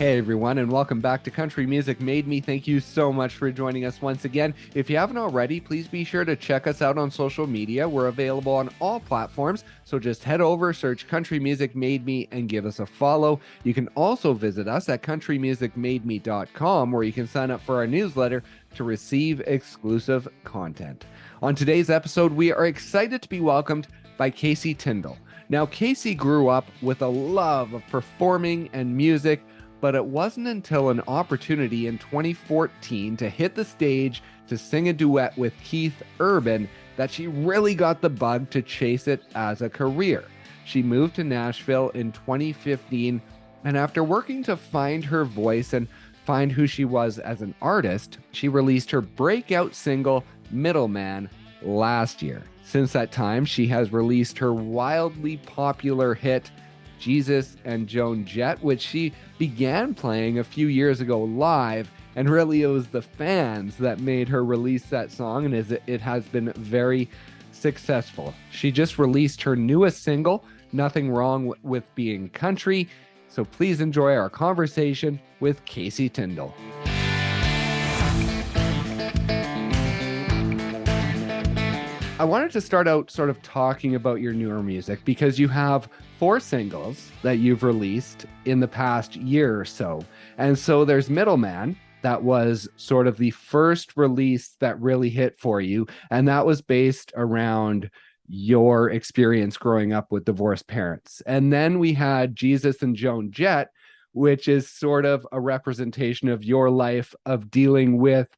Hey everyone, and welcome back to Country Music Made Me. Thank you so much for joining us once again. If you haven't already, please be sure to check us out on social media. We're available on all platforms, so just head over, search Country Music Made Me, and give us a follow. You can also visit us at countrymusicmademe.com, where you can sign up for our newsletter to receive exclusive content. On today's episode, we are excited to be welcomed by Kasey Tyndall. Now, Kasey grew up with a love of performing and music, but it wasn't until an opportunity in 2014 to hit the stage to sing a duet with Keith Urban that she really got the bug to chase it as a career. She moved to Nashville in 2015, and after working to find her voice and find who she was as an artist, she released her breakout single, Middleman, last year. Since that time, she has released her wildly popular hit, Jesus and Joan Jett, which she began playing a few years ago live, and really it was the fans that made her release that song, and it has been very successful. She just released her newest single, Nothing Wrong with Being Country, so please enjoy our conversation with Kasey Tyndall. I wanted to start out sort of talking about your newer music because you have 4 singles that you've released in the past year or so. And so there's Middleman, that was sort of the first release that really hit for you. And that was based around your experience growing up with divorced parents. And then we had Jesus and Joan Jett, which is sort of a representation of your life of dealing with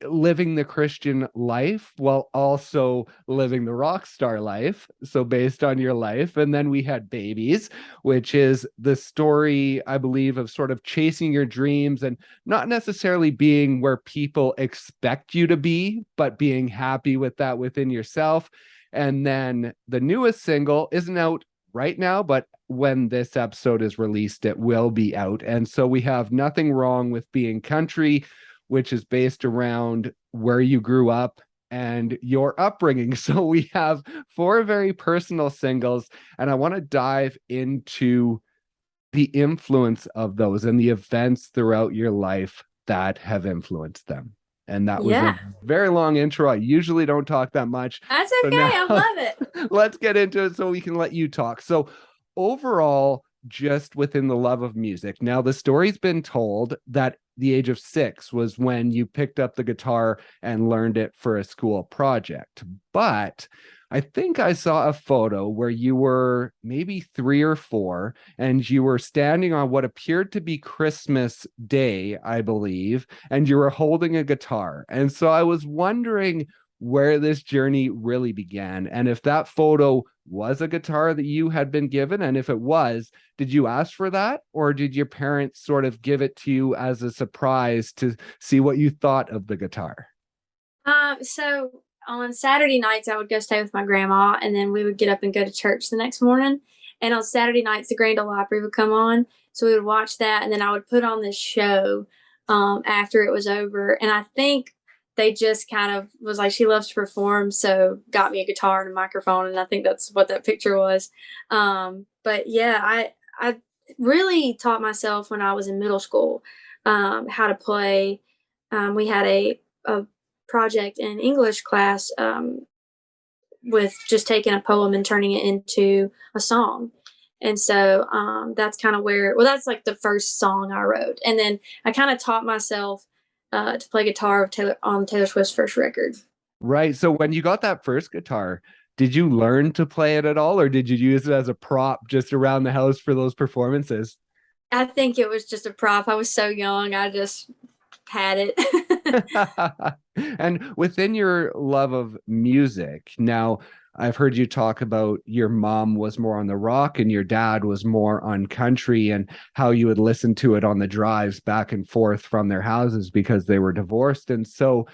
living the Christian life while also living the rock star life. So based on your life. And then we had Babies, which is the story, I believe, of sort of chasing your dreams and not necessarily being where people expect you to be, but being happy with that within yourself. And then the newest single isn't out right now, but when this episode is released, it will be out. And so we have Nothing Wrong with Being Country, which is based around where you grew up and your upbringing. So we have 4 very personal singles, and I want to dive into the influence of those and the events throughout your life that have influenced them. And that was a very long intro. I usually don't talk that much. That's okay. I love it. Let's get into it so we can let you talk. So overall, just within the love of music. Now, the story's been told that the age of 6 was when you picked up the guitar and learned it for a school project. But I think I saw a photo where you were maybe 3 or 4, and you were standing on what appeared to be Christmas Day, I believe, and you were holding a guitar. And so I was wondering where this journey really began, and if that photo was a guitar that you had been given, and if it was, did you ask for that, or did your parents sort of give it to you as a surprise to see what you thought of the guitar? So on Saturday nights, I would go stay with my grandma, and then we would get up and go to church the next morning. And on Saturday nights, the Grand Ole Opry would come on, so we would watch that, and then I would put on this show after it was over. And I think they just kind of was like, she loves to perform, so got me a guitar and a microphone, and I think that's what that picture was. But yeah, I really taught myself when I was in middle school how to play. We had a project in English class with just taking a poem and turning it into a song. And so that's kind of that's like the first song I wrote. And then I kind of taught myself to play guitar on Taylor Swift's first record. Right. So when you got that first guitar, did you learn to play it at all, or did you use it as a prop just around the house for those performances? I think it was just a prop. I was so young. I just had it. And within your love of music, now I've heard you talk about your mom was more on the rock and your dad was more on country, and how you would listen to it on the drives back and forth from their houses because they were divorced. And so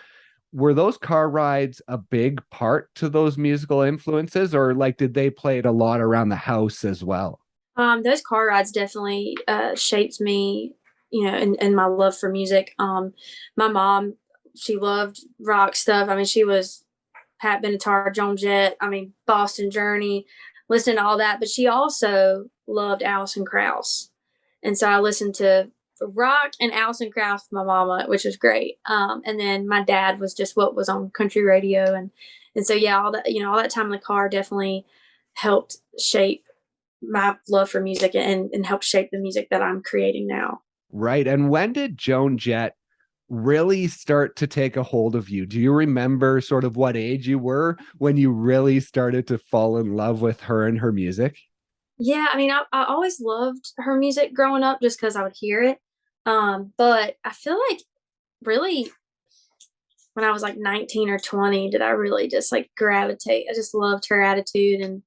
were those car rides a big part to those musical influences, or like did they play it a lot around the house as well? Those car rides definitely shaped me, and my love for music. My mom, she loved rock stuff. I mean, she was Pat Benatar, Joan Jett, Boston Journey, listening to all that. But she also loved Alison Krauss. And so I listened to rock and Alison Krauss with my mama, which was great. And then my dad was just what was on country radio. And so, yeah, all that, all that time in the car definitely helped shape my love for music and help shape the music that I'm creating now. Right. And when did Joan Jett really start to take a hold of you? Do you remember sort of what age you were when you really started to fall in love with her and her music? Yeah, I mean, I always loved her music growing up just because I would hear it. But I feel like really when I was like 19 or 20, did I really just like gravitate. I just loved her attitude and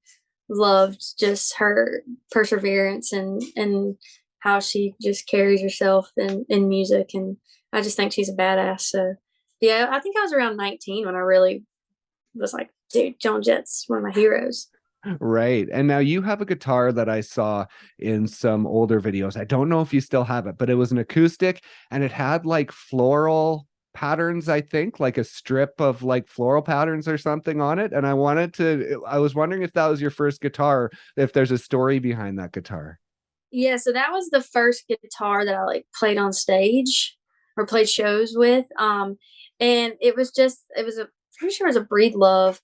loved just her perseverance and how she just carries herself in music. And I just think she's a badass. So yeah, I think I was around 19 when I really was like, dude, Joan Jett's one of my heroes. Right. And now you have a guitar that I saw in some older videos. I don't know if you still have it, but it was an acoustic and it had like floral patterns, I think, like a strip of like floral patterns or something on it. And I was wondering if that was your first guitar, if there's a story behind that guitar. Yeah, so that was the first guitar that I like played on stage or played shows with. And it was pretty sure it was a Breed Love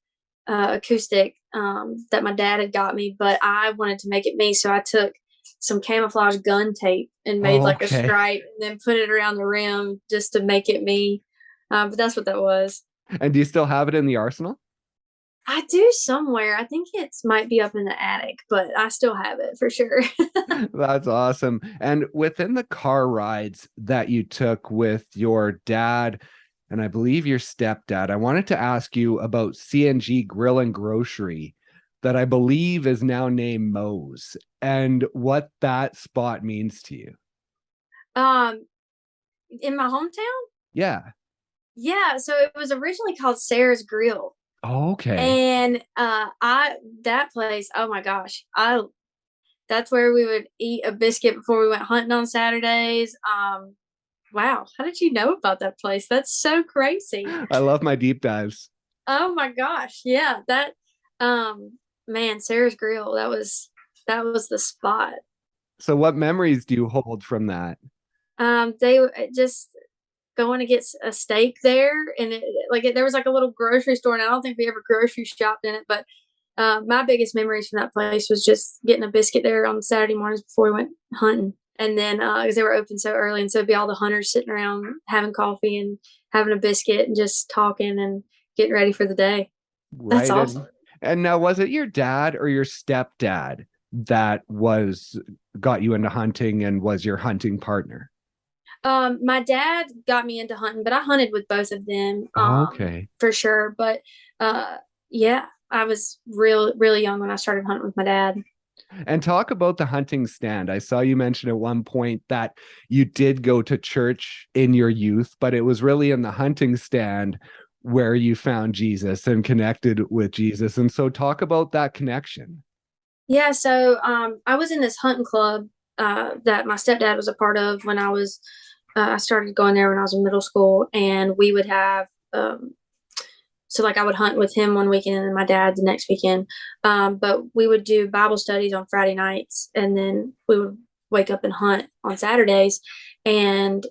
acoustic that my dad had got me, but I wanted to make it me. So I took some camouflage gun tape and made like a stripe and then put it around the rim just to make it me. But that's what that was. And do you still have it in the arsenal? I do somewhere. I think it might be up in the attic, but I still have it for sure. That's awesome. And within the car rides that you took with your dad, and I believe your stepdad, I wanted to ask you about CNG Grill and Grocery that I believe is now named Moe's and what that spot means to you. In my hometown? Yeah. Yeah, so it was originally called Sarah's Grill. Oh, okay. And that place, oh my gosh, that's where we would eat a biscuit before we went hunting on Saturdays. Wow, how did you know about that place? That's so crazy. I love my deep dives. Oh my gosh, yeah, that man, Sarah's Grill, that was the spot. So what memories do you hold from that? They just going to get a steak there, and there was like a little grocery store, and I don't think we ever grocery shopped in it, but my biggest memories from that place was just getting a biscuit there on Saturday mornings before we went hunting. And then because they were open so early, and so it'd be all the hunters sitting around having coffee and having a biscuit and just talking and getting ready for the day. Right. That's awesome. And now, was it your dad or your stepdad that got you into hunting and was your hunting partner? My dad got me into hunting, but I hunted with both of them. Okay. For sure. But yeah, I was really young when I started hunting with my dad. And talk about the hunting stand. I saw you mention at one point that you did go to church in your youth, but it was really in the hunting stand where you found Jesus and connected with Jesus. And so talk about that connection. Yeah, so I was in this hunting club that my stepdad was a part of when I started going there when I was in middle school, and we would have so like I would hunt with him one weekend and my dad the next weekend. But we would do Bible studies on Friday nights, and then we would wake up and hunt on Saturdays. And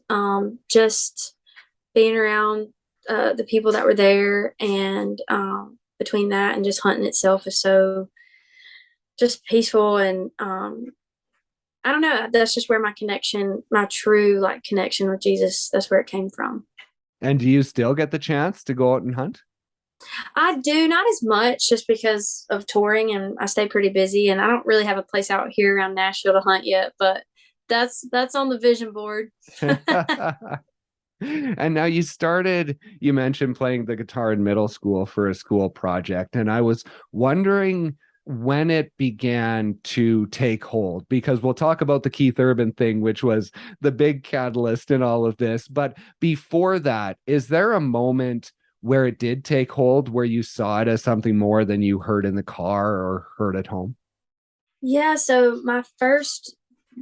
just being around the people that were there, and between that and just hunting itself is so just peaceful. And I don't know, that's just where my true like connection with Jesus, that's where it came from. And do you still get the chance to go out and hunt? I do, not as much just because of touring, and I stay pretty busy, and I don't really have a place out here around Nashville to hunt yet, but that's on the vision board. And now you mentioned playing the guitar in middle school for a school project, and I was wondering when it began to take hold, because we'll talk about the Keith Urban thing, which was the big catalyst in all of this. But before that, is there a moment where it did take hold, where you saw it as something more than you heard in the car or heard at home? Yeah, so my first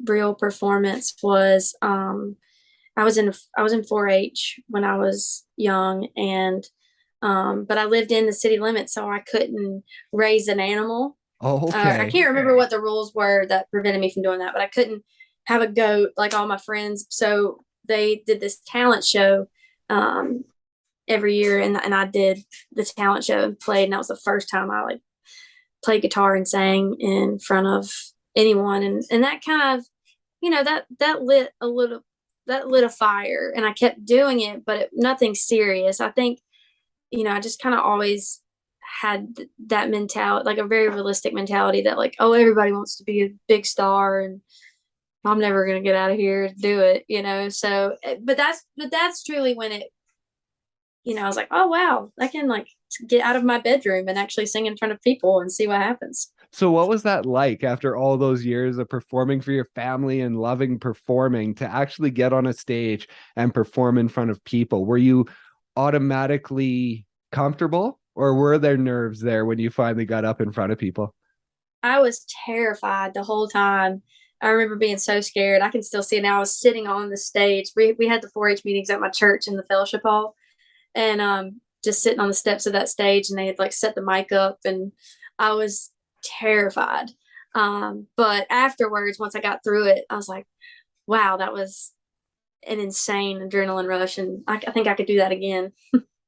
real performance was I was in 4-H when I was young, and but I lived in the city limits, so I couldn't raise an animal. Oh, okay. I can't remember what the rules were that prevented me from doing that, but I couldn't have a goat, like all my friends. So they did this talent show every year, and I did the talent show and played, and that was the first time I like played guitar and sang in front of anyone, and that kind of, that lit a fire, and I kept doing it, but nothing serious. I think, I just kind of always had that mentality, like a very realistic mentality that like, oh, everybody wants to be a big star, and I'm never going to get out of here and do it, So, but that's truly when it, I was like, oh, wow, I can like get out of my bedroom and actually sing in front of people and see what happens. So what was that like after all those years of performing for your family and loving performing to actually get on a stage and perform in front of people? Were you automatically comfortable, or were there nerves there when you finally got up in front of people? I was terrified the whole time. I remember being so scared. I can still see it now. I was sitting on the stage. We had the 4-H meetings at my church in the fellowship hall, and just sitting on the steps of that stage, and they had like set the mic up, and I was terrified. But afterwards, once I got through it, I was like, wow, that was an insane adrenaline rush, and I think I could do that again.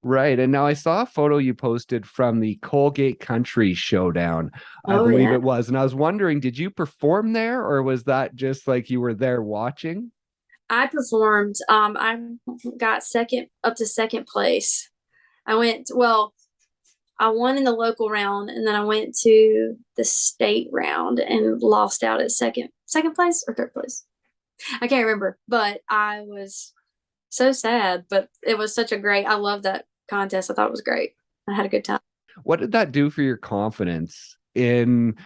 Right. And now I saw a photo you posted from the Colgate Country Showdown, I Oh believe yeah. it was. And I was wondering, did you perform there, or was that just like you were there watching? I performed. I got up to second place. I won in the local round, and then I went to the state round and lost out at second place or third place. I can't remember, but I was so sad. But it was I love that contest. I thought it was great. I had a good time. What did that do for your confidence in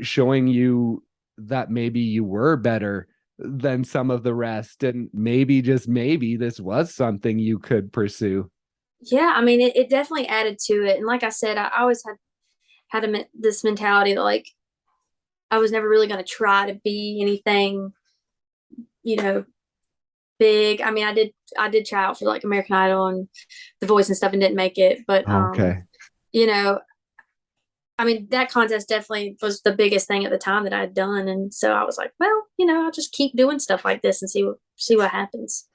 showing you that maybe you were better than some of the rest, and maybe, just maybe, this was something you could pursue? Yeah, I mean, it definitely added to it. And like I said, I always had this mentality that like I was never really going to try to be anything, you know, big. I mean, I did try out for like American Idol and The Voice and stuff and didn't make it. But Okay. you know, I mean, that contest definitely was the biggest thing at the time that I had done. And so I was like, well, I'll just keep doing stuff like this and see what happens.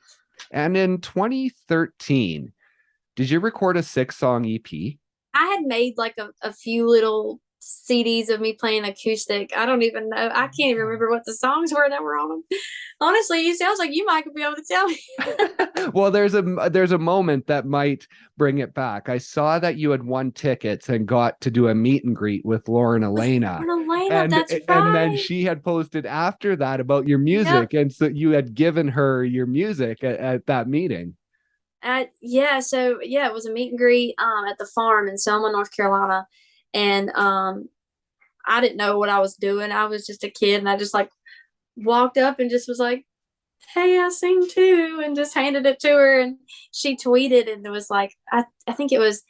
And in 2013, did you record a 6-song EP? I had made like a few little CDs of me playing acoustic. I don't even know. I can't even remember what the songs were that were on them. Honestly, you sounds like you might be able to tell me. Well, there's a moment that might bring it back. I saw that you had won tickets and got to do a meet and greet with Lauren Elena. Elena, And that's and then right. she had posted after that about your Yep. music, and so you had given her your music at that meeting. It was a meet and greet at the farm in Selma, North Carolina. And I didn't know what I was doing. I was just a kid, and I just like walked up and just was like, hey, I sing too, and just handed it to her, and she tweeted, and it was like, I think it was,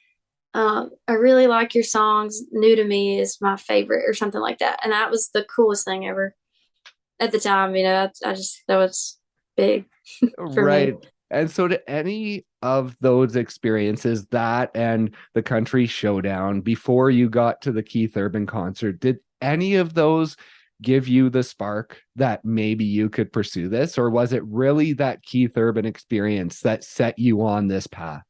I really like your songs. New to Me is my favorite, or something like that. And that was the coolest thing ever at the time. I just, that was big for me. Right. And so, to any of those experiences, that and the Country Showdown, before you got to the Keith Urban concert, did any of those give you the spark that maybe you could pursue this? Or was it really that Keith Urban experience that set you on this path?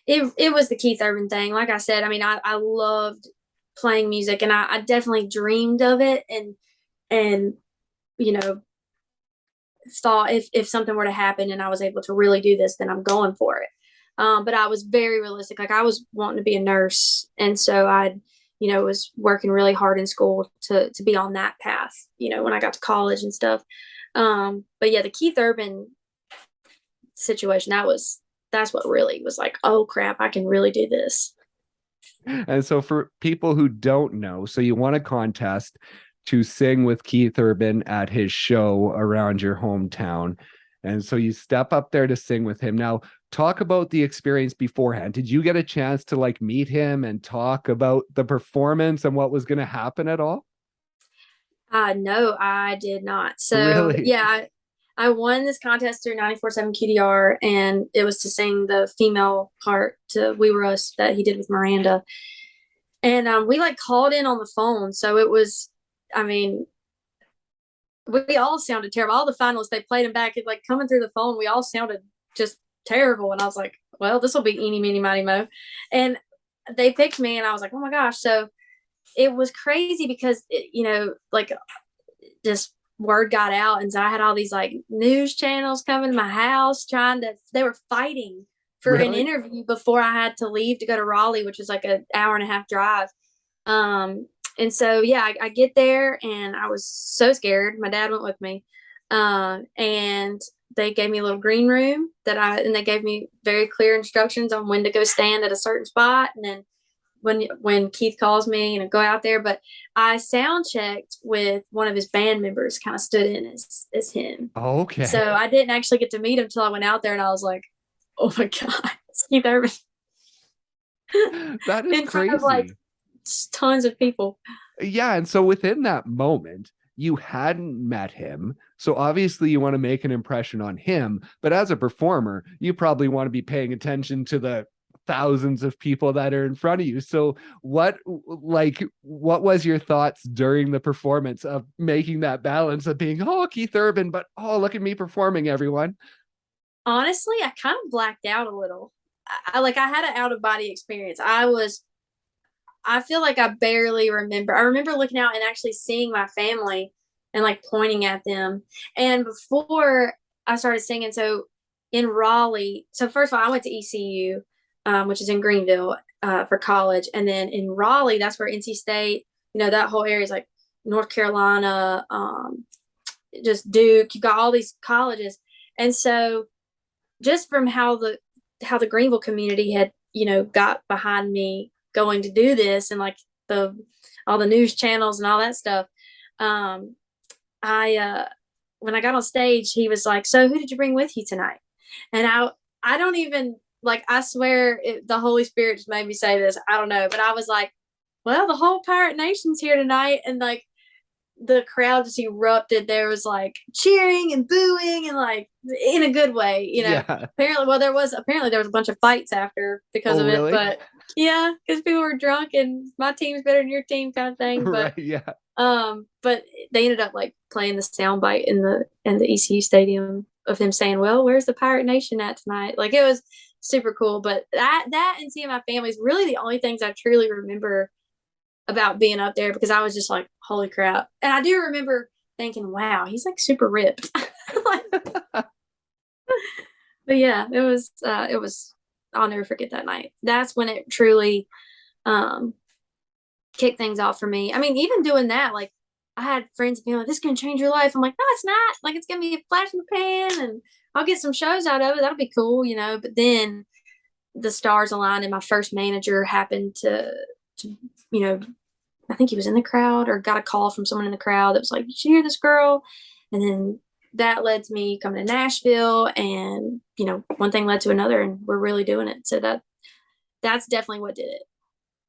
It was the Keith Urban thing. Like I said, I mean, I loved playing music, and I definitely dreamed of it, and you know thought if something were to happen and I was able to really do this, then I'm going for it. But I was very realistic. Like I was wanting to be a nurse, and so I was working really hard in school to be on that path. When I got to college and stuff. But yeah, the Keith Urban situation, that's what really was like, oh crap, I can really do this. And so, for people who don't know, so you won a contest to sing with Keith Urban at his show around your hometown. And so you step up there to sing with him. Now, talk about the experience beforehand. Did you get a chance to like meet him and talk about the performance and what was going to happen at all? No, I did not. So Really? yeah, I won this contest through 94.7 QDR, and it was to sing the female part to We Were Us that he did with Miranda. And we like called in on the phone. So it was, I mean, we all sounded terrible. All the finalists, they played them back. It's like coming through the phone, we all sounded just terrible. And I was like, well, this will be eeny, meeny, miny, mo. And they picked me, and I was like, oh my gosh. So it was crazy because, like just word got out. And so I had all these like news channels coming to my house they were fighting for an interview before I had to leave to go to Raleigh, which was like an hour and a half drive. And so, yeah, I get there, and I was so scared. My dad went with me. And they gave me a little green room and they gave me very clear instructions on when to go stand at a certain spot. And then when Keith calls me, go out there. But I sound checked with one of his band members, kind of stood in as him. Oh, okay. So I didn't actually get to meet him until I went out there, and I was like, oh my God, it's Keith Urban. That is in crazy. Front of like tons of people. Yeah. And so within that moment, you hadn't met him. So obviously you want to make an impression on him. But as a performer, you probably want to be paying attention to the thousands of people that are in front of you. So what was your thoughts during the performance of making that balance of being, oh, Keith Urban, but oh, look at me performing, everyone? Honestly, I kind of blacked out a little. I had an out of body experience. I feel like I barely remember. I remember looking out and actually seeing my family and like pointing at them. And before I started singing, so in Raleigh, so first of all, I went to ECU, which is in Greenville, for college. And then in Raleigh, that's where NC State, that whole area is like North Carolina, just Duke, you got all these colleges. And so just from how the Greenville community had, got behind me going to do this, and like all the news channels and all that stuff. When I got on stage, he was like, so who did you bring with you tonight? And I don't even I swear the Holy Spirit just made me say this. I don't know. But I was like, well, the whole Pirate Nation's here tonight. And like the crowd just erupted. There was like cheering and booing and like in a good way, Yeah. Apparently there was a bunch of fights after because of it. Really? But yeah, because people were drunk and my team's better than your team kind of thing. But right, yeah. But they ended up like playing the soundbite in the ECU stadium of him saying, well, where's the Pirate Nation at tonight? Like it was super cool. But that and seeing my family is really the only things I truly remember about being up there, because I was just like, holy crap. And I do remember thinking, wow, he's like super ripped. But yeah, it was, I'll never forget that night. That's when it truly kicked things off for me. I mean, even doing that, like I had friends being like, this is going to change your life. I'm like, no, it's not. Like, it's going to be a flash in the pan and I'll get some shows out of it. That'll be cool, But then the stars aligned and my first manager happened to I think he was in the crowd or got a call from someone in the crowd that was like, did you hear this girl? And then that led to me coming to Nashville, and, one thing led to another, and we're really doing it. So that's definitely what did it.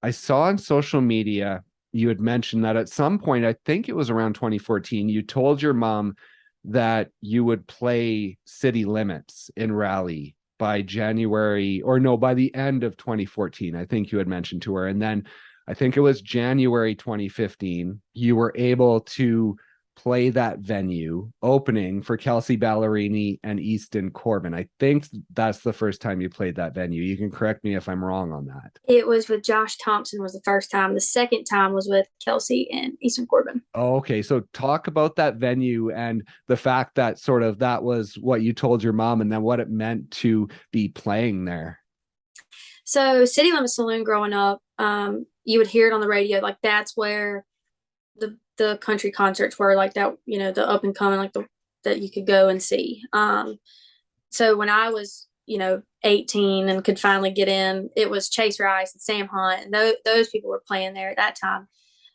I saw on social media, you had mentioned that at some point, I think it was around 2014, you told your mom that you would play City Limits in Raleigh by the end of 2014. I think you had mentioned to her. And then I think it was January 2015, you were able to play that venue opening for Kelsey Ballerini and Easton Corbin. I think that's the first time you played that venue. You can correct me if I'm wrong on that. It was with Josh Thompson was the first time. The second time was with Kelsey and Easton Corbin. Oh, okay. So talk about that venue and the fact that sort of that was what you told your mom and then what it meant to be playing there. So City Limit Saloon growing up, you would hear it on the radio. Like that's where the country concerts were, like that, the up and coming, like that you could go and see. So when I was, 18 and could finally get in, it was Chase Rice and Sam Hunt, and those people were playing there at that time.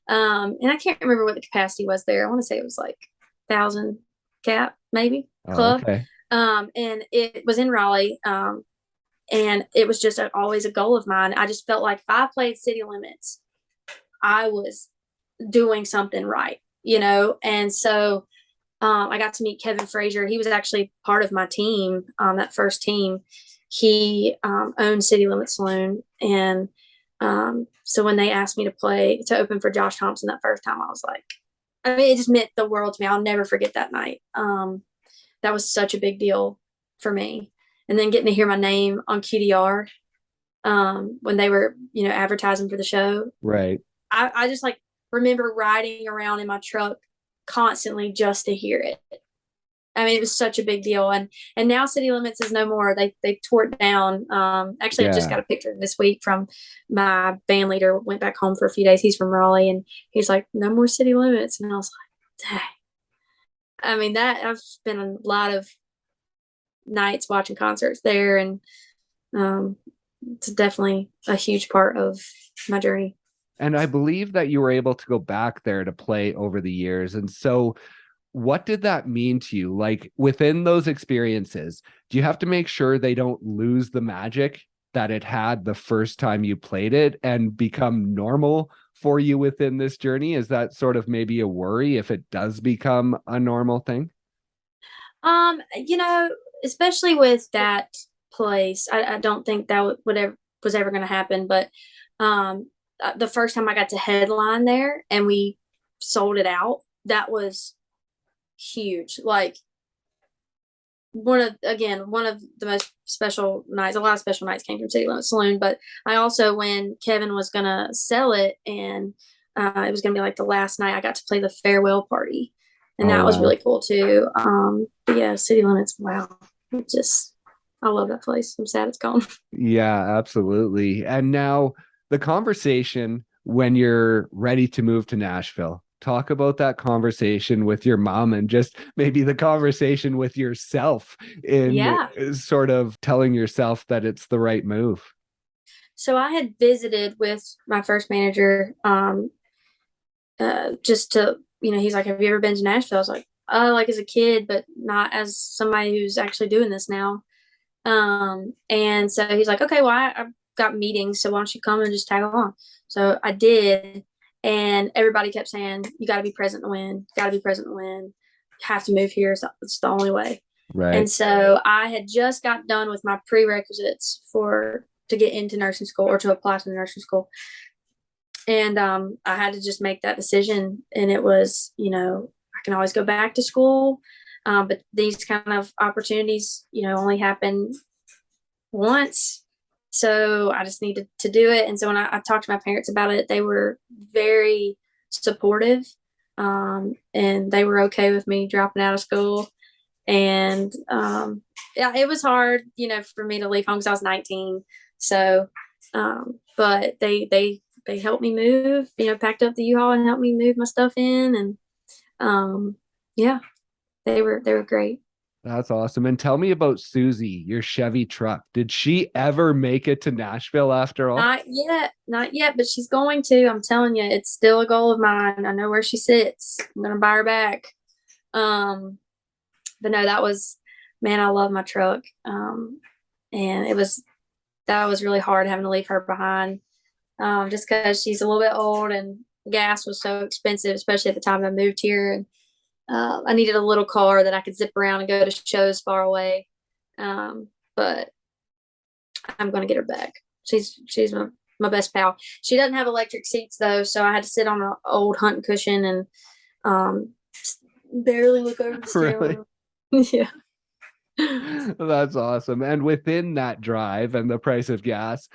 And I can't remember what the capacity was there. I want to say it was like 1,000 cap, maybe club. Oh, okay. And it was in Raleigh. And it was just always a goal of mine. I just felt like if I played City Limits, I was doing something right, And so I got to meet Kevin Frazier. He was actually part of my team, that first team. He owned City Limits Saloon. And so when they asked me to open for Josh Thompson that first time, I was like, I mean, it just meant the world to me. I'll never forget that night. That was such a big deal for me. And then getting to hear my name on QDR when they were, advertising for the show. Right. I just like remember riding around in my truck constantly just to hear it. I mean, it was such a big deal. And now City Limits is no more. They tore it down. Actually, I just got a picture this week from my band leader, went back home for a few days. He's from Raleigh, and he's like, no more City Limits. And I was like, dang. I mean, I've spent a lot of nights watching concerts there, and it's definitely a huge part of my journey. And I believe that you were able to go back there to play over the years. And so what did that mean to you? Like within those experiences, do you have to make sure they don't lose the magic that it had the first time you played it and become normal for you within this journey? Is that sort of maybe a worry if it does become a normal thing? Especially with that place, I don't think that was ever going to happen. But the first time I got to headline there and we sold it out, that was huge. Like one of the most special nights. A lot of special nights came from City Limits Saloon, but I also, when Kevin was gonna sell it and it was gonna be like the last night, I got to play the farewell party, and that was really cool too. But yeah, City Limits, wow, I love that place. I'm sad it's gone. Yeah, absolutely. And now the conversation when you're ready to move to Nashville. Talk about that conversation with your mom and just maybe the conversation with yourself in sort of telling yourself that it's the right move. So I had visited with my first manager just to, he's like, have you ever been to Nashville? I was like, like as a kid, but not as somebody who's actually doing this now. And so he's like, okay, well, I've got meetings, so why don't you come and just tag along? So I did. And everybody kept saying, you got to be present to win, you have to move here. So it's the only way. Right. And so I had just got done with my prerequisites to get into nursing school or to apply to nursing school. And I had to just make that decision. And it was, I can always go back to school. But these kind of opportunities, only happen once. So I just needed to do it. And so when I talked to my parents about it, they were very supportive. And they were okay with me dropping out of school. And it was hard, for me to leave home because I was 19. So, but they helped me move, packed up the U-Haul and helped me move my stuff in. And they were great. That's awesome. And tell me about Susie, your Chevy truck. Did she ever make it to Nashville after all? Not yet, but she's going to. I'm telling you, it's still a goal of mine. I know where she sits. I'm going to buy her back. But no, that was, man, I love my truck. And that was really hard having to leave her behind. Just because she's a little bit old and gas was so expensive, especially at the time I moved here. And I needed a little car that I could zip around and go to shows far away. But I'm going to get her back. She's my best pal. She doesn't have electric seats though, so I had to sit on an old hunting cushion and barely look over the steering wheel. Yeah. That's awesome. And within that drive and the price of gas,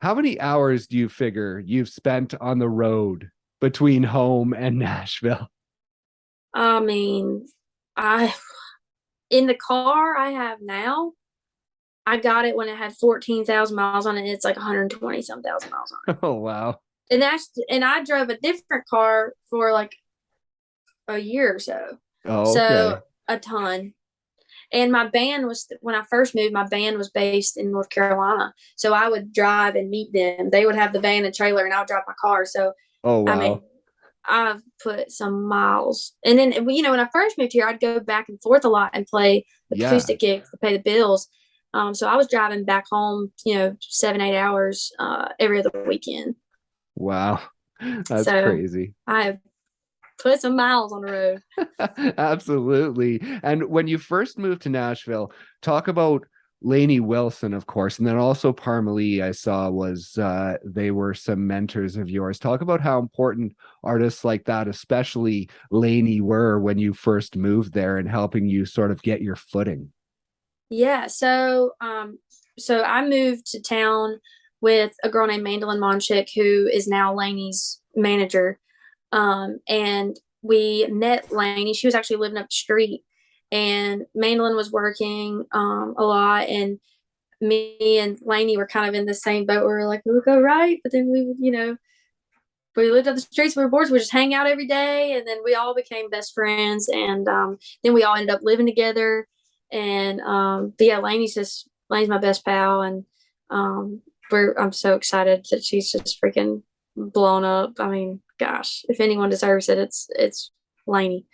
how many hours do you figure you've spent on the road between home and Nashville? I mean, in the car I have now, I got it when it had 14,000 miles on it. It's like 120 some thousand miles on it. Oh, wow. And I drove a different car for like a year or so. Oh, okay. So a ton. And my band when I first moved, my band was based in North Carolina. So I would drive and meet them. They would have the van and trailer and I would drive my car. So, oh, wow. I mean, I've put some miles. And then, when I first moved here, I'd go back and forth a lot and play acoustic gigs to pay the bills. So I was driving back home, 7-8 hours every other weekend. Wow. That's crazy. I have put some miles on the road. Absolutely. And when you first moved to Nashville, talk about Lainey Wilson, of course, and then also Parmalee, I saw was they were some mentors of yours. Talk about how important artists like that, especially Lainey, were when you first moved there and helping you sort of get your footing. Yeah. So I moved to town with a girl named Mandolin Monchick, who is now Lainey's manager. And we met Lainey. She was actually living up the street, and Mandolin was working a lot, and me and Lainey were kind of in the same boat. We were like, we would go right, but then we would, we lived up the streets. We were bored. So we just hang out every day, and then we all became best friends, and then we all ended up living together. And but yeah, Lainey's my best pal, and I'm so excited that she's just freaking blown up. I mean, gosh, if anyone deserves it, it's Lainey.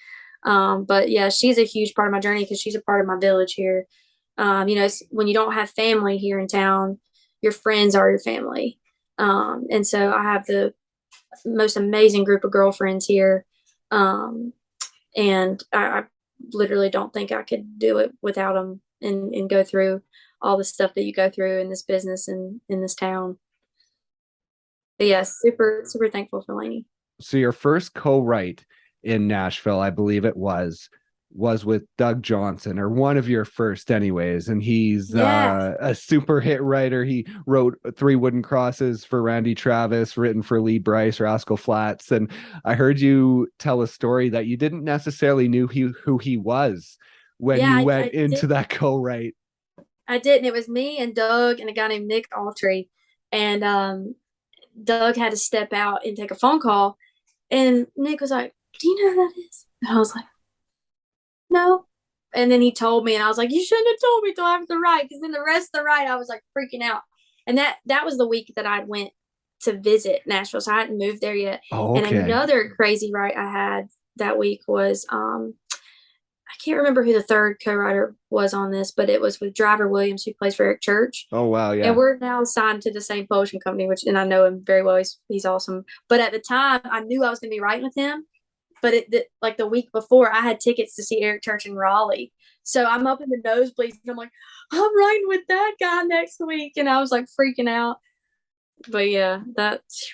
But yeah, she's a huge part of my journey because she's a part of my village here. When you don't have family here in town, your friends are your family. And so I have the most amazing group of girlfriends here. And I literally don't think I could do it without them, and go through all the stuff that you go through in this business and in this town. But yeah, super, super thankful for Lainey. So your first co-write in Nashville, I believe it was with Doug Johnson, or one of your first anyways, and he's a super hit writer. He wrote Three Wooden Crosses for Randy Travis, written for Lee Brice, Rascal Flatts, and I heard you tell a story that you didn't necessarily knew who he was when you went into that co-write. I didn't. It was me and Doug and a guy named Nick Autry, and Doug had to step out and take a phone call, and Nick was like, "Do you know who that is?" And I was like, "No." And then he told me, and I was like, "You shouldn't have told me till after the ride," because then the rest of the ride I was like freaking out. And that was the week that I went to visit Nashville, so I hadn't moved there yet. Oh, okay. And another crazy ride I had that week was I can't remember who the third co-writer was on this, but it was with Driver Williams, who plays for Eric Church. Oh wow, yeah. And we're now signed to the same publishing company, and I know him very well. He's awesome. But at the time, I knew I was going to be writing with him. But like the week before, I had tickets to see Eric Church in Raleigh. So I'm up in the nosebleeds, and I'm like, I'm writing with that guy next week. And I was like freaking out. But yeah, that's...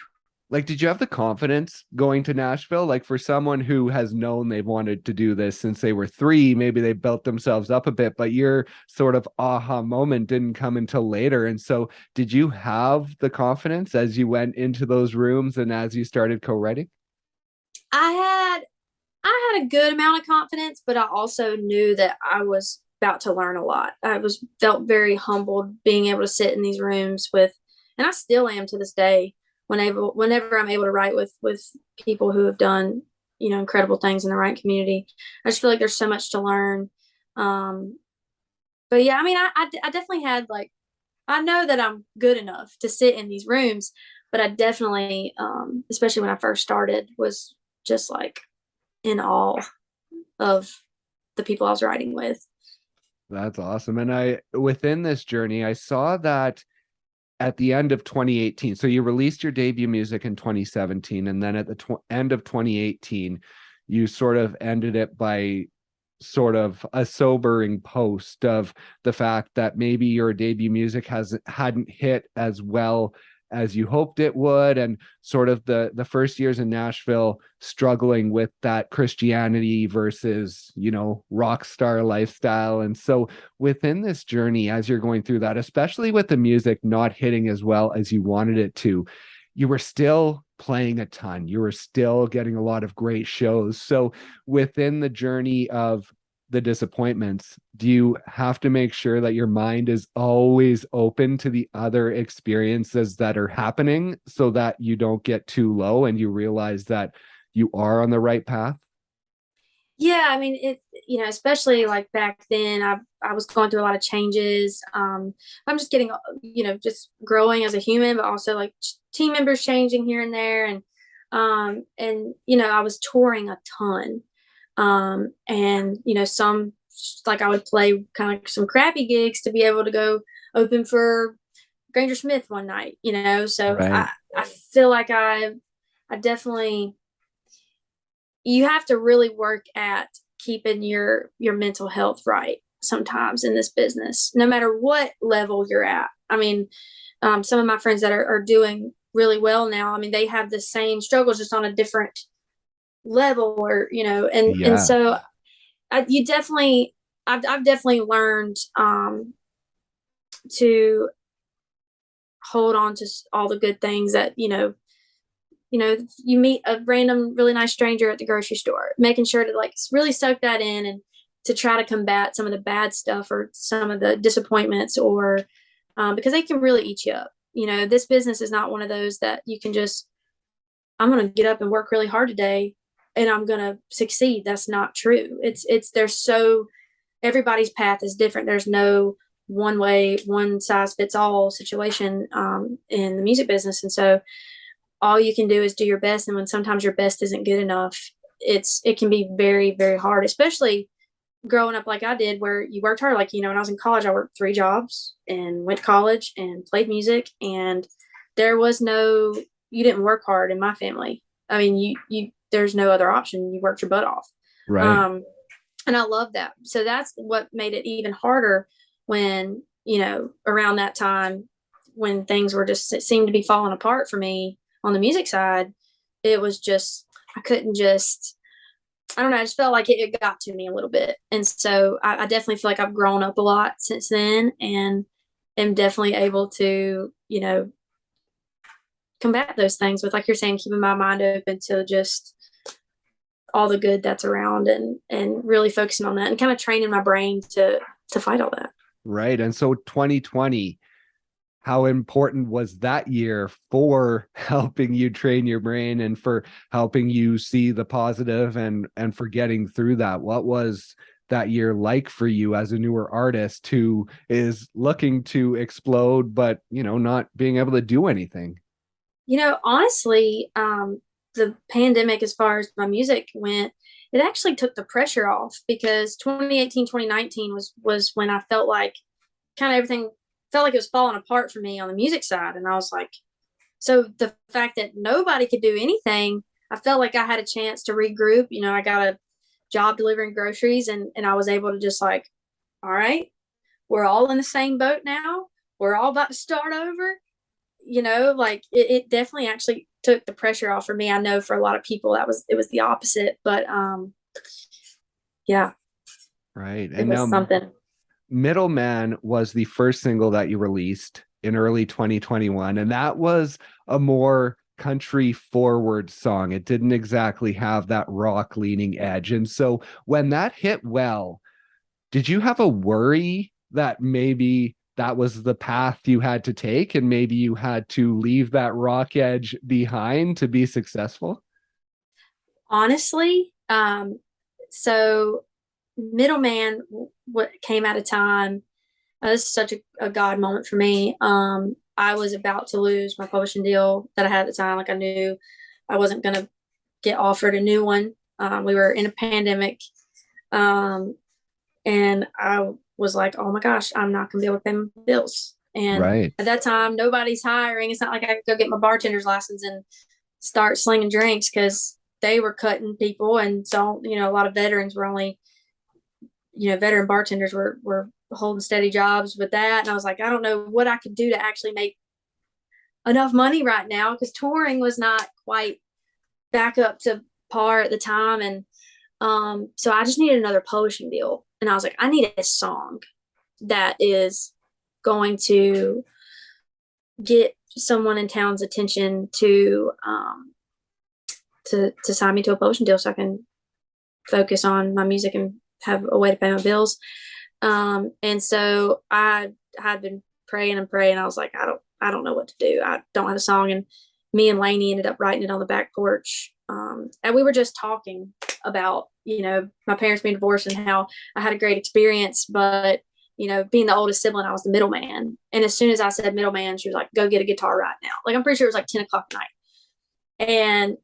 Like, did you have the confidence going to Nashville? Like, for someone who has known they've wanted to do this since they were 3, maybe they built themselves up a bit, but your sort of aha moment didn't come until later. And so did you have the confidence as you went into those rooms and as you started co-writing? I had a good amount of confidence, but I also knew that I was about to learn a lot. Felt very humbled being able to sit in these rooms with, and I still am to this day, whenever I'm able to write with people who have done, incredible things in the writing community. I just feel like there's so much to learn. But yeah, I mean, I definitely had, like, I know that I'm good enough to sit in these rooms, but I definitely, especially when I first started, was just like in awe of the people I was writing with. That's awesome. And within this journey, I saw that at the end of 2018, so you released your debut music in 2017, and then at the end of 2018, you sort of ended it by sort of a sobering post of the fact that maybe your debut music hadn't hit as well as you hoped it would, and sort of the first years in Nashville struggling with that Christianity versus, rock star lifestyle. And so within this journey, as you're going through that, especially with the music not hitting as well as you wanted it to, you were still playing a ton. You were still getting a lot of great shows. So within the journey of the disappointments, do you have to make sure that your mind is always open to the other experiences that are happening so that you don't get too low and you realize that you are on the right path? Yeah, I mean, especially like back then, I was going through a lot of changes. I'm just getting, just growing as a human, but also like team members changing here and there. And I was touring a ton. And some, like, I would play kind of some crappy gigs to be able to go open for Granger Smith one night, so Right. I feel like I definitely, you have to really work at keeping your mental health right. sometimes in this business, no matter what level you're at. I mean, some of my friends that are doing really well now, I mean, they have the same struggles, just on a different level, or, and so I've definitely learned, to hold on to all the good things that, you meet a random, really nice stranger at the grocery store, making sure to like really soak that in, and to try to combat some of the bad stuff or some of the disappointments, or because they can really eat you up. This business is not one of those that you can just, I'm going to get up and work really hard today and I'm going to succeed. That's not true. Everybody's path is different. There's no one way, one size fits all situation in the music business. And so all you can do is do your best. And when sometimes your best isn't good enough, it can be very, very hard, especially growing up like I did, where you worked hard. Like, when I was in college, I worked 3 jobs and went to college and played music. And there was you didn't work hard in my family. I mean, there's no other option. You worked your butt off. Right. And I love that. So that's what made it even harder when, around that time when things were just, it seemed to be falling apart for me on the music side. It was just, I couldn't just, I don't know. I just felt like it got to me a little bit. And so I definitely feel like I've grown up a lot since then, and am definitely able to, combat those things with, like you're saying, keeping my mind open to just all the good that's around, and really focusing on that, and kind of training my brain to fight all that. Right. And so 2020, how important was that year for helping you train your brain and for helping you see the positive and for getting through that? What was that year like for you as a newer artist who is looking to explode, but, not being able to do anything? Honestly, the pandemic, as far as my music went, it actually took the pressure off, because 2018, 2019 was when I felt like kind of everything felt like it was falling apart for me on the music side. And I was like, so the fact that nobody could do anything, I felt like I had a chance to regroup. I got a job delivering groceries, and I was able to just like, all right, we're all in the same boat now. We're all about to start over. Like it definitely actually took the pressure off for me. I know for a lot of people it was the opposite, but yeah. Right. And now something. Middleman was the first single that you released in early 2021, and that was a more country forward song. It didn't exactly have that rock leaning edge. And so when that hit well, did you have a worry that maybe that was the path you had to take, and maybe you had to leave that rock edge behind to be successful? Honestly, so Middleman, what came at a time, this is such a God moment for me. I was about to lose my publishing deal that I had at the time. Like, I knew I wasn't going to get offered a new one. We were in a pandemic. And I was like, oh my gosh, I'm not going to be able to pay my bills. And right. At that time, nobody's hiring. It's not like I could go get my bartender's license and start slinging drinks, because they were cutting people. And so, a lot of veterans were only, veteran bartenders were holding steady jobs with that. And I was like, I don't know what I could do to actually make enough money right now, because touring was not quite back up to par at the time. And so I just needed another publishing deal. And I was like, I need a song that is going to get someone in town's attention to sign me to a publishing deal, so I can focus on my music and have a way to pay my bills. And so I had been praying and praying. I was like, I don't know what to do. I don't have a song. And me and Lainey ended up writing it on the back porch. And we were just talking about, my parents being divorced and how I had a great experience, but, being the oldest sibling, I was the middleman. And as soon as I said middleman, she was like, go get a guitar right now. Like, I'm pretty sure it was like 10 o'clock at night. And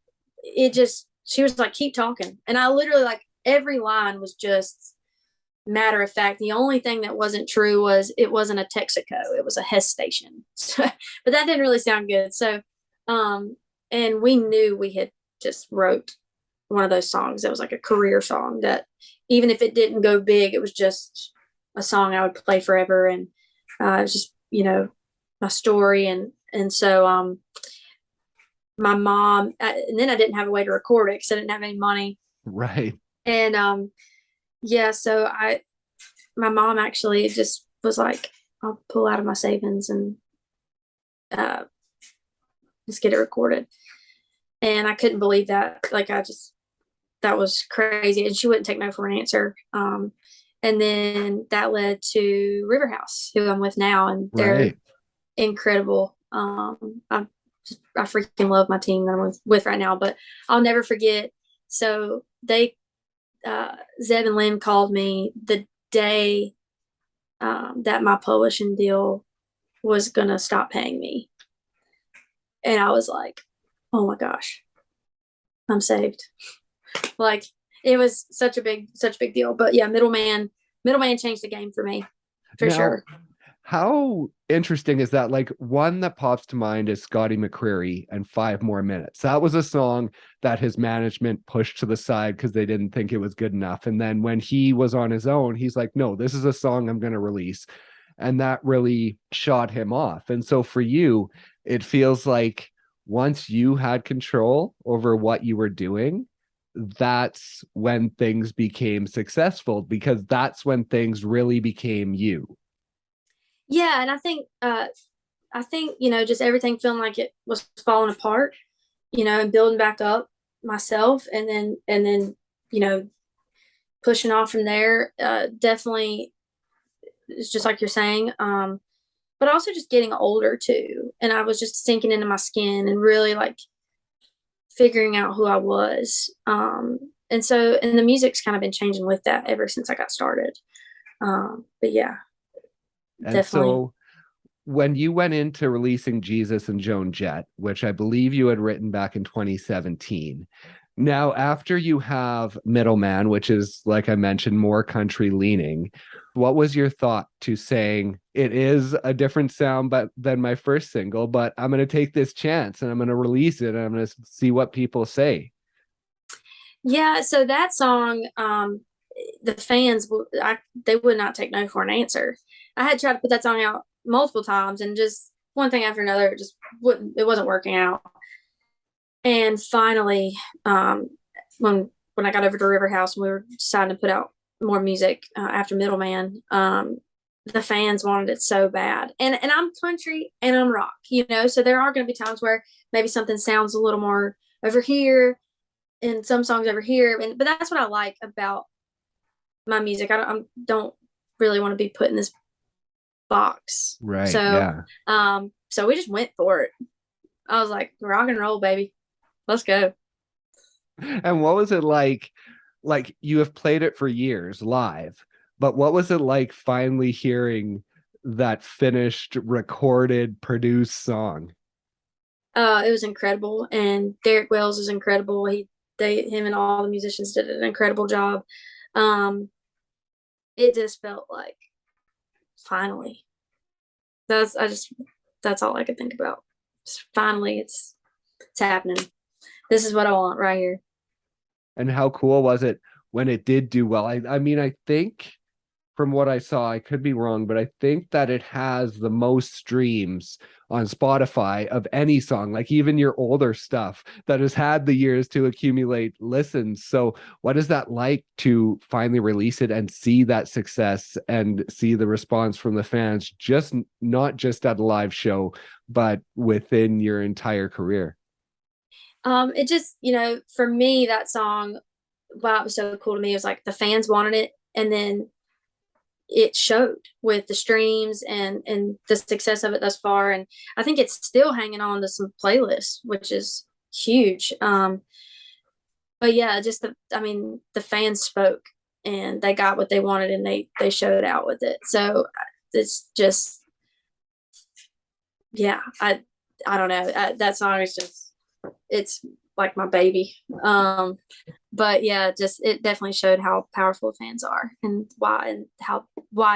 she was like, keep talking. And I literally, like, every line was just matter of fact. The only thing that wasn't true was it wasn't a Texaco. It was a Hess station. But that didn't really sound good. So, and we knew we had just wrote one of those songs that was like a career song that even if it didn't go big, it was just a song I would play forever. And it was just, my story. And so my mom, and then I didn't have a way to record it because I didn't have any money. Right. And so my mom actually just was like, I'll pull out of my savings and just get it recorded. And I couldn't believe that. Like, that was crazy. And she wouldn't take no for an answer. And then that led to River House, who I'm with now, and they're incredible. I freaking love my team that I'm with right now, but I'll never forget. So Zeb and Lim called me the day that my publishing deal was going to stop paying me. And I was like, oh my gosh, I'm saved. Like, it was such a big deal. But yeah, middleman changed the game for me, for sure. How interesting is that? Like, one that pops to mind is Scotty McCreery and 5 More Minutes. That was a song that his management pushed to the side because they didn't think it was good enough. And then when he was on his own, he's like, no, this is a song I'm going to release. And that really shot him off. And so for you, it feels like once you had control over what you were doing, that's when things became successful, because that's when things really became you. Yeah. And I think, just everything feeling like it was falling apart, and building back up myself, and then, pushing off from there, definitely, it's just like you're saying, but also just getting older too. And I was just sinking into my skin and really like figuring out who I was. And the music's kind of been changing with that ever since I got started. But yeah, and definitely. So when you went into releasing Jesus and Joan Jett, which I believe you had written back in 2017, now after you have Middleman, which is, like I mentioned, more country leaning, what was your thought to saying it is a different sound than my first single, but I'm going to take this chance and I'm going to release it and I'm going to see what people say? Yeah, so that song, the fans, they would not take no for an answer. I had tried to put that song out multiple times, and just one thing after another, it wasn't working out. And finally, when I got over to River House and we were deciding to put out more music after Middleman, the fans wanted it so bad. And I'm country and I'm rock, so there are going to be times where maybe something sounds a little more over here and some songs over here. But that's what I like about my music. I don't really want to be put in this box. Right. So, yeah. So we just went for it. I was like, rock and roll, baby. Let's go. And what was it like? Like, you have played it for years live, but what was it like finally hearing that finished, recorded, produced song? It was incredible. And Derek Wells is incredible. Him and all the musicians did an incredible job. It just felt like finally. That's all I could think about. Just finally, it's happening. This is what I want right here. And how cool was it when it did do well? I mean, I think from what I saw, I could be wrong, but I think that it has the most streams on Spotify of any song, like even your older stuff that has had the years to accumulate listens. So what is that like to finally release it and see that success and see the response from the fans, not just at a live show, but within your entire career? It just, for me, that song, why it was so cool to me, was like the fans wanted it, and then it showed with the streams and the success of it thus far. And I think it's still hanging on to some playlists, which is huge. But yeah, just the fans spoke and they got what they wanted, and they showed out with it. So it's just, yeah, I don't know. That song is just, it's like my baby. But yeah, just, it definitely showed how powerful fans are and why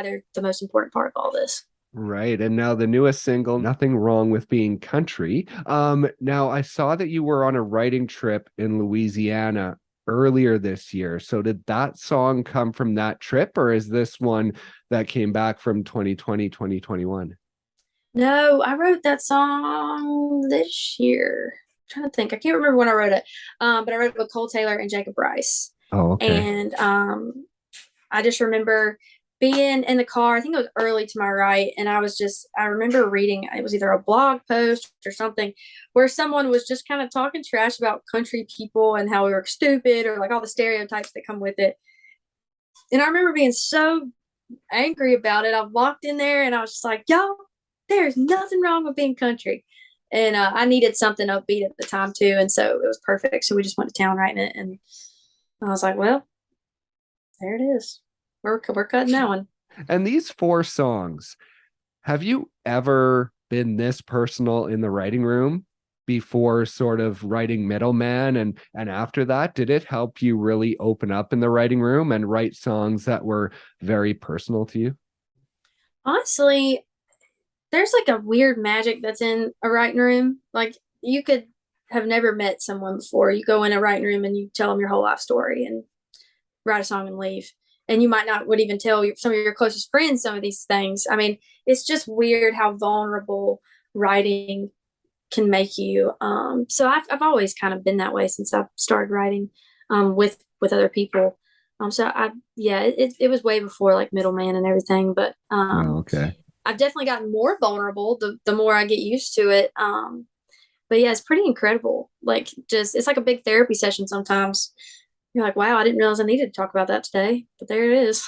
they're the most important part of all this. Right. And now the newest single, Nothing Wrong with Being Country. Now I saw that you were on a writing trip in Louisiana earlier this year. So did that song come from that trip, or is this one that came back from 2020, 2021? No, I wrote that song this year. I'm trying to think. I can't remember when I wrote it. But I wrote it with Cole Taylor and Jacob Rice. Oh, okay. And I just remember being in the car. I think it was early to my right. And I remember reading, it was either a blog post or something where someone was just kind of talking trash about country people and how we were stupid or like all the stereotypes that come with it. And I remember being so angry about it. I walked in there and I was just like, y'all, there's nothing wrong with being country. And I needed something upbeat at the time too. And so it was perfect. So we just went to town writing it. And I was like, well, there it is. We're cutting that one. And these 4 songs, have you ever been this personal in the writing room before sort of writing Middleman? And after that, did it help you really open up in the writing room and write songs that were very personal to you? Honestly, there's like a weird magic that's in a writing room. Like you could have never met someone before. You go in a writing room and you tell them your whole life story and write a song and leave. And you might not would even tell some of your closest friends some of these things. I mean, it's just weird how vulnerable writing can make you. So I've always kind of been that way since I started writing with other people. It was way before like Middleman and everything, but Oh, okay. I've definitely gotten more vulnerable the more I get used to it. But yeah, it's pretty incredible. Like it's like a big therapy session sometimes. You're like, wow, I didn't realize I needed to talk about that today, but there it is.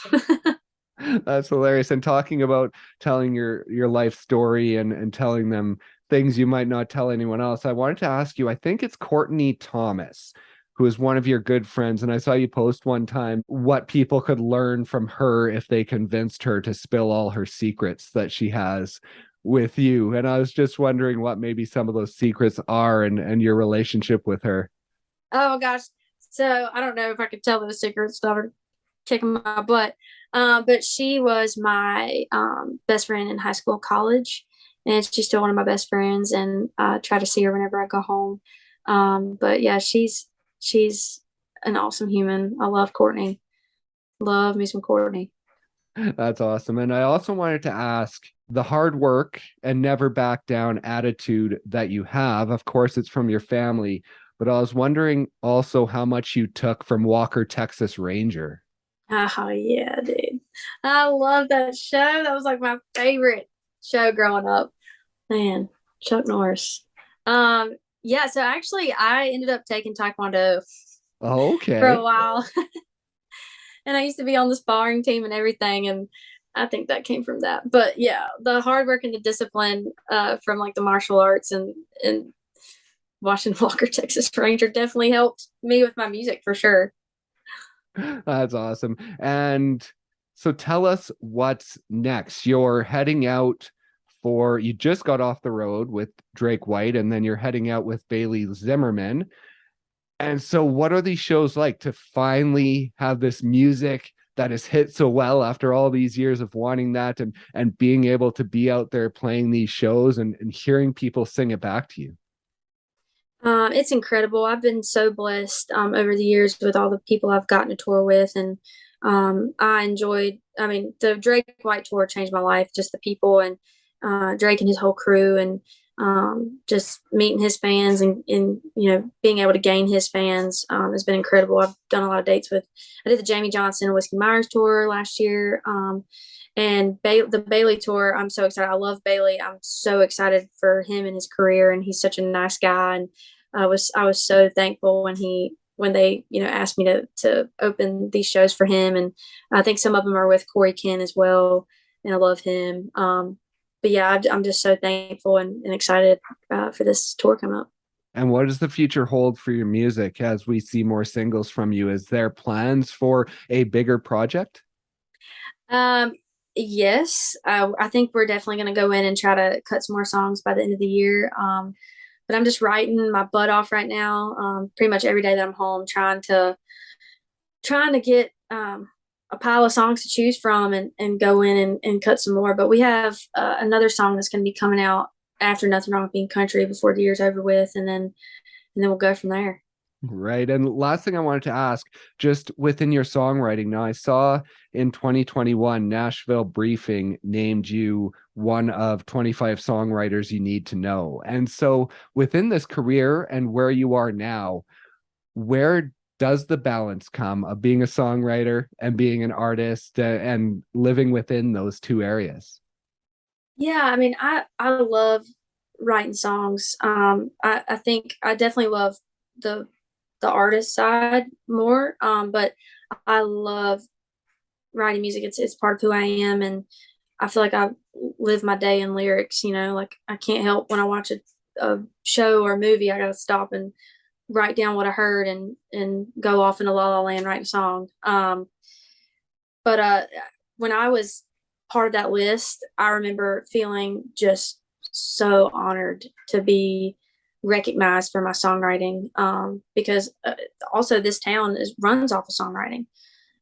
That's hilarious. And talking about telling your life story and telling them things you might not tell anyone else, I wanted to ask you, I think it's Courtney Thomas, who is one of your good friends. And I saw you post one time what people could learn from her if they convinced her to spill all her secrets that she has with you. And I was just wondering what maybe some of those secrets are and your relationship with her. Oh gosh. So I don't know if I could tell those secrets. I would kick my butt. But she was my best friend in high school, college, and she's still one of my best friends. And I try to see her whenever I go home. But yeah, she's an awesome human. I love Courtney. Love me some Courtney. That's awesome. And I also wanted to ask, the hard work and never back down attitude that you have, of course, it's from your family, but I was wondering also how much you took from Walker, Texas Ranger. Oh yeah, dude. I love that show. That was like my favorite show growing up. Man, Chuck Norris. Yeah, so actually I ended up taking Taekwondo for a Okay. while. And I used to be on the sparring team and everything, and I think that came from that. But yeah, the hard work and the discipline from like the martial arts and watching Walker Texas Ranger definitely helped me with my music for sure. That's awesome. And so tell us what's next. You're heading out you just got off the road with Drake White, and then you're heading out with Bailey Zimmerman. And so what are these shows like to finally have this music that has hit so well after all these years of wanting that and being able to be out there playing these shows and hearing people sing it back to you? It's incredible. I've been so blessed over the years with all the people I've gotten to tour with, and I enjoyed. I mean, the Drake White tour changed my life. Just the people and Drake and his whole crew, and just meeting his fans and being able to gain his fans has been incredible. I've done a lot of dates with. I did the Jamie Johnson and Whiskey Myers tour last year. And the Bailey tour, I'm so excited. I love Bailey. I'm so excited for him and his career, and he's such a nice guy. And I was so thankful when they asked me to open these shows for him. And I think some of them are with Corey Ken as well, and I love him. But yeah, I'm just so thankful and excited for this tour coming up. And what does the future hold for your music as we see more singles from you? Is there plans for a bigger project? Yes, I think we're definitely going to go in and try to cut some more songs by the end of the year. But I'm just writing my butt off right now. Pretty much every day that I'm home, trying to get a pile of songs to choose from and go in and cut some more. But we have another song that's going to be coming out after Nothing Wrong with Being Country before the year's over with, and then we'll go from there. Right. And last thing I wanted to ask, just within your songwriting, now I saw in 2021, Nashville Briefing named you one of 25 songwriters you need to know. And so within this career and where you are now, where does the balance come of being a songwriter and being an artist and living within those two areas? Yeah, I mean, I love writing songs. I think I definitely love the artist side more. But I love writing music. It's part of who I am, and I feel like I live my day in lyrics. Like I can't help when I watch a show or a movie, I gotta stop and write down what I heard and go off in a la la land, write a song. But when I was part of that list, I remember feeling just so honored to be recognized for my songwriting, because also this town runs off of songwriting.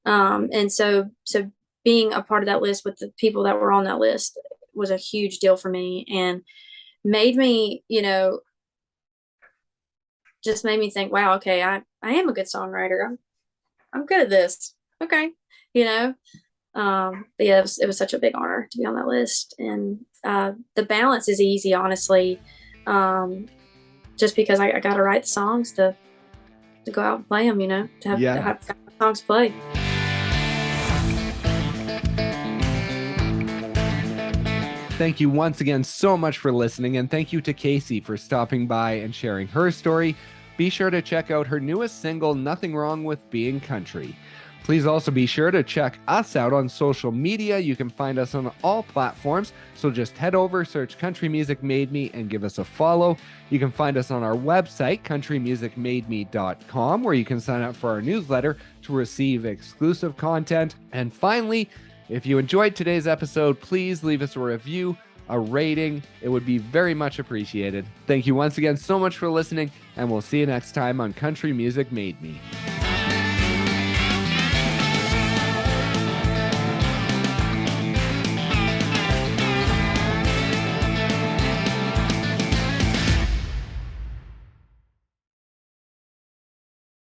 And so being a part of that list with the people that were on that list was a huge deal for me, and made me, just made me think, wow, okay, I am a good songwriter. I'm good at this. Okay. But yeah, it was such a big honor to be on that list. And the balance is easy, honestly, just because I got to write the songs to go out and play them, to have songs played. Thank you once again so much for listening, and thank you to Kasey for stopping by and sharing her story. Be sure to check out her newest single, Nothing Wrong with Being Country. Please also be sure to check us out on social media. You can find us on all platforms, so just head over, search Country Music Made Me, and give us a follow. You can find us on our website, countrymusicmademe.com, where you can sign up for our newsletter to receive exclusive content. And finally, if you enjoyed today's episode, please leave us a review, a rating. It would be very much appreciated. Thank you once again so much for listening, and we'll see you next time on Country Music Made Me.